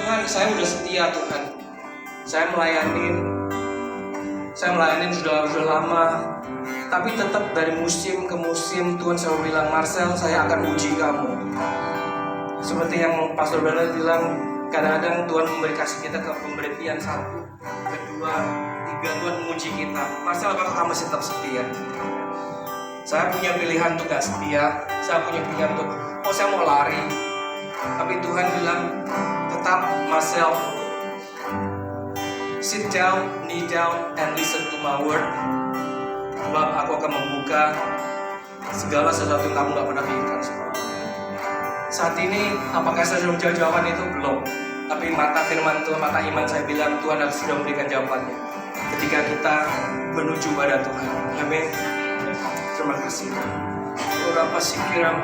Tuhan, saya udah setia Tuhan. Saya melayanin sudah lama. Tapi tetap dari musim ke musim Tuhan selalu bilang, Marcel, saya akan uji kamu. Seperti yang Pastor Bernard bilang, kadang-kadang Tuhan kasih kita ke pemberhentian 1, 2, 3, Tuhan menguji kita. Marcel, apakah kamu masih tetap setia? Saya punya pilihan untuk gak setia. Saya punya pilihan untuk, saya mau lari. Tapi Tuhan bilang, tetap Marcel, sit down, kneel down, and listen to my word. Sebab aku akan membuka segala sesuatu yang kamu gak pernah pikirkan. Saat ini, apakah saya sudah menjawab jawaban itu? Belum. Tapi mata firman Tuhan, mata iman saya bilang, Tuhan harus sudah memberikan jawabannya ketika kita menuju pada Tuhan. Amin. Terima kasih. Berapa sih kira